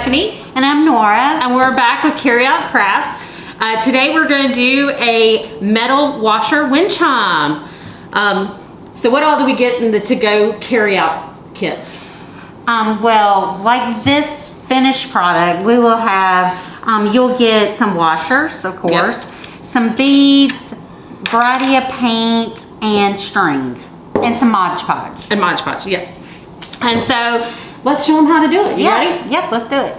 Stephanie. And I'm Nora. And we're back with Carry Out Crafts. Today we're going to do a metal washer wind chime. So what all do we get in the to-go carry-out kits? Well, like this finished product, we will have, you'll get some washers, of course, some beads, variety of paint, and string, and some Mod Podge. And Mod Podge, yeah. And so let's show them how to do it. You ready? Yep, let's do it.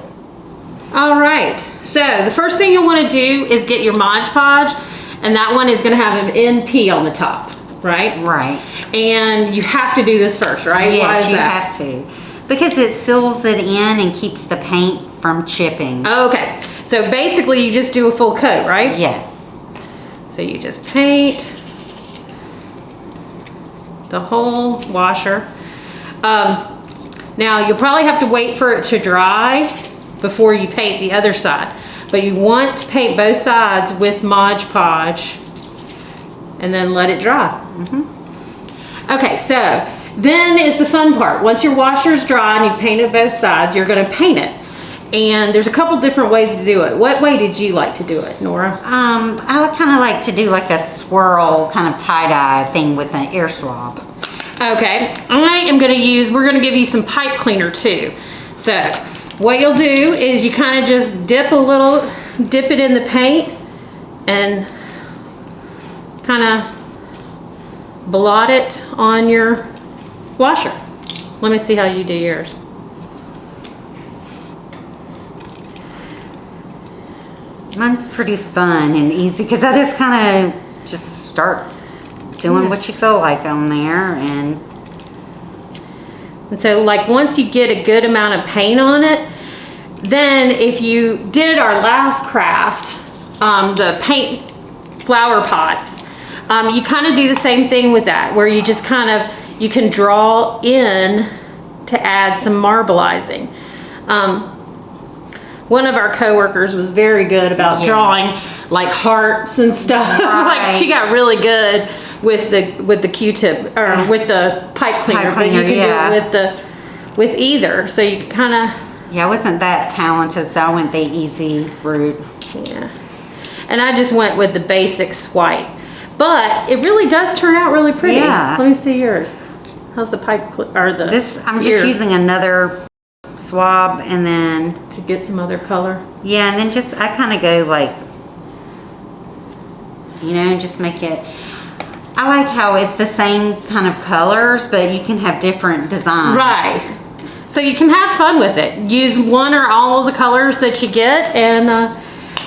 All right. So the first thing you'll want to do is get your Mod Podge, and that one is going to have an NP on the top, right? Right. And you have to do this first, right? Yes, Why is you that? have to. Because it seals it in and keeps the paint from chipping. Okay. So basically you just do a full coat, right? Yes. So you just paint the whole washer. Now you'll probably have to wait for it to dry before you paint the other side. But you want to paint both sides with Mod Podge and then let it dry. Okay, so then is the fun part. Once your washer's dry and you've painted both sides, you're gonna paint it. And there's a couple different ways to do it. What way did you like to do it, Nora? I kind of like to do like a swirl kind of tie-dye thing with an air swab. Okay, we're gonna give you some pipe cleaner too. So what you'll do is you kind of just dip it in the paint and kind of blot it on your washer. Let me see how you do yours. Mine's pretty fun and easy because I just kind of just start doing what you feel like on there, and so like once you get a good amount of paint on it, then if you did our last craft, the paint flower pots, you kind of do the same thing with that, where you just you can draw in to add some marbleizing. One of our coworkers was very good about drawing like hearts and stuff. Like she got really good with the Q-tip or with the pipe cleaner. But you can do it with either. So you can kind of. Yeah, I wasn't that talented, so I went the easy route. Yeah, and I just went with the basic swipe, but it really does turn out really pretty. Yeah. Let me see yours. How's the pipe or the? This I'm just using another swab and then to get some other color. Yeah, and then just I kind of go like, just make it. I like how it's the same kind of colors, but you can have different designs. Right. So you can have fun with it. Use one or all of the colors that you get, and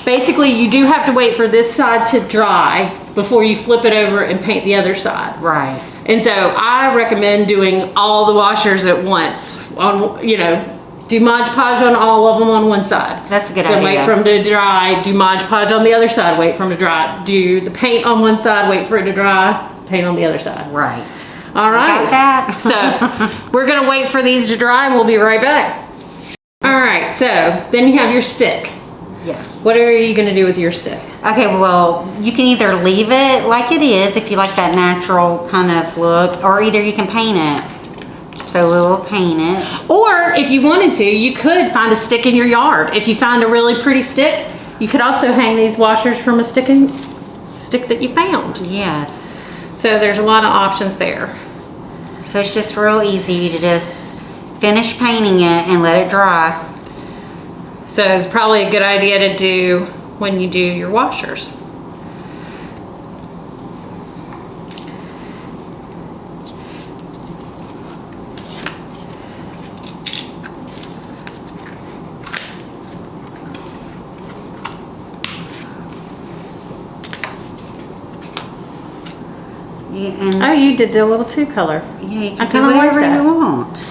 basically you do have to wait for this side to dry before you flip it over and paint the other side. Right. And so I recommend doing all the washers at once. Do Mod Podge on all of them on one side. That's a good then idea. Wait for them to dry. Do Mod Podge on the other side. Wait for them to dry. Do the paint on one side. Wait for it to dry. Paint on the other side. Right. All right. Got that. So we're gonna wait for these to dry, and we'll be right back. All right. So then you have your stick. Yes. What are you gonna do with your stick? Okay, well, you can either leave it like it is if you like that natural kind of look, or either you can paint it. So we will paint it. Or if you wanted to, you could find a stick in your yard. If you find a really pretty stick, you could also hang these washers from a stick that you found. Yes. So there's a lot of options there. So it's just real easy to just finish painting it and let it dry. So it's probably a good idea to do when you do your washers. Oh, you did the little two color. Yeah, you can do whatever you want.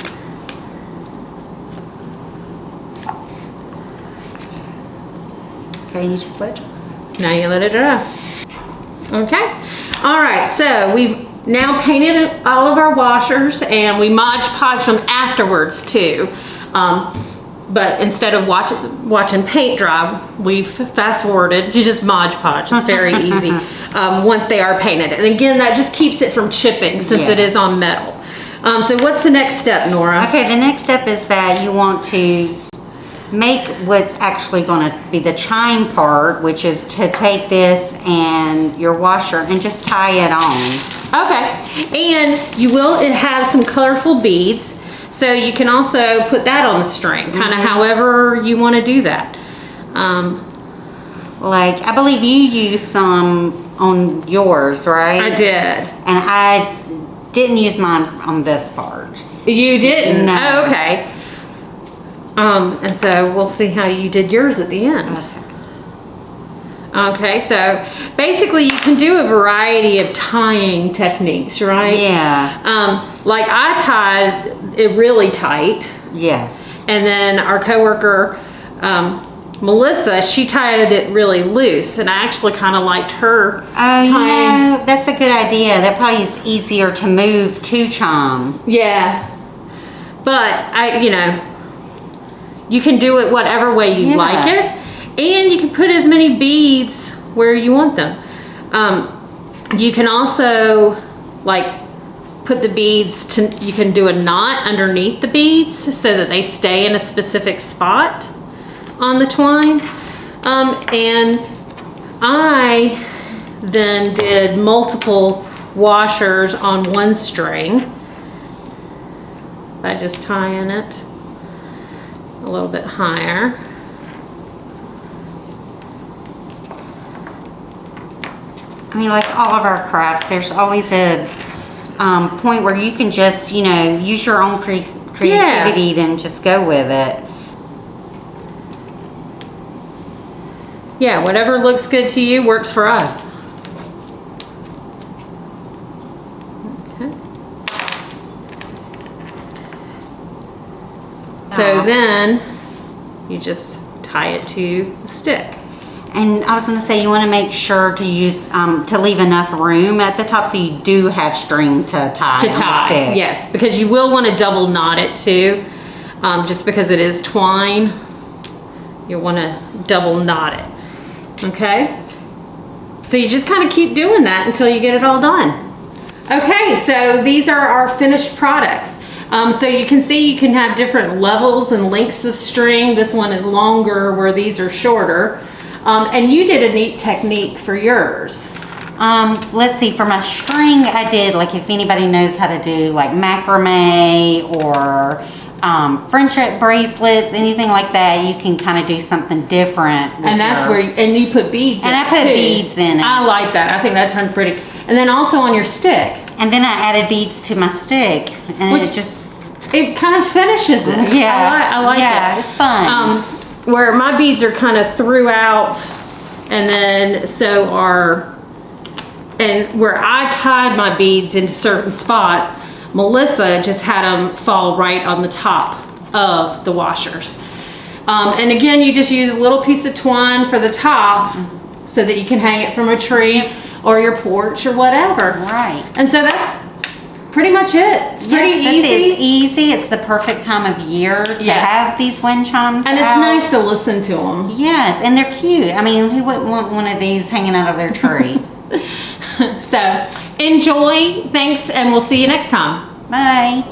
Okay, you just let it dry. Now you let it dry. Okay. All right, so we've now painted all of our washers, and we Mod Podged them afterwards too. But instead of watching paint dry, we've fast forwarded to just Mod Podge. It's very easy once they are painted. And again, that just keeps it from chipping since it is on metal. So what's the next step, Nora? Okay, the next step is that you want to make what's actually going to be the chime part, which is to take this and your washer and just tie it on. Okay, and you will have some colorful beads, so you can also put that on the string, kind of however you want to do that. Like, I believe you used some on yours, right? I did. And I didn't use mine on this part. You didn't? No. Oh, okay. And so we'll see how you did yours at the end. Okay, so basically you can do a variety of tying techniques, right? Yeah. Like I tied it really tight. Yes. And then our coworker, Melissa, she tied it really loose, and I actually kind of liked her tying. That's a good idea. That probably is easier to move to Chime. Yeah. But you can do it whatever way you like it, and you can put as many beads where you want them. You can also put the beads you can do a knot underneath the beads so that they stay in a specific spot on the twine. And I then did multiple washers on one string by just tying it a little bit higher. I mean, like all of our crafts, there's always a point where you can just, use your own creativity and just go with it. Yeah, whatever looks good to you works for us. Okay. So then you just tie it to the stick. And I was going to say, you want to make sure to use to leave enough room at the top so you do have string to tie on the stick. Yes, because you will want to double knot it too. Just because it is twine, you'll want to double knot it. Okay? So you just kind of keep doing that until you get it all done. Okay, so these are our finished products. So you can see you can have different levels and lengths of string. This one is longer where these are shorter. And you did a neat technique for yours. Let's see, for my string I did, like, if anybody knows how to do like macrame or friendship bracelets, anything like that, you can kind of do something different. And that's where you put beads in it. And I put beads in it. I like that. I think that turned pretty. And then also on your stick. And then I added beads to my stick, and it kind of finishes it. Yeah, I like it. Yeah, it's fun. Where my beads are kind of throughout, and then and where I tied my beads into certain spots, Melissa just had them fall right on the top of the washers. And again, you just use a little piece of twine for the top so that you can hang it from a tree or your porch or whatever. Right. And so that's pretty much it. It's pretty easy. It's easy. It's the perfect time of year to have these wind chimes and it's nice to listen to them. Yes, and they're cute. I mean, who wouldn't want one of these hanging out of their tree? So enjoy. Thanks, and we'll see you next time. Bye.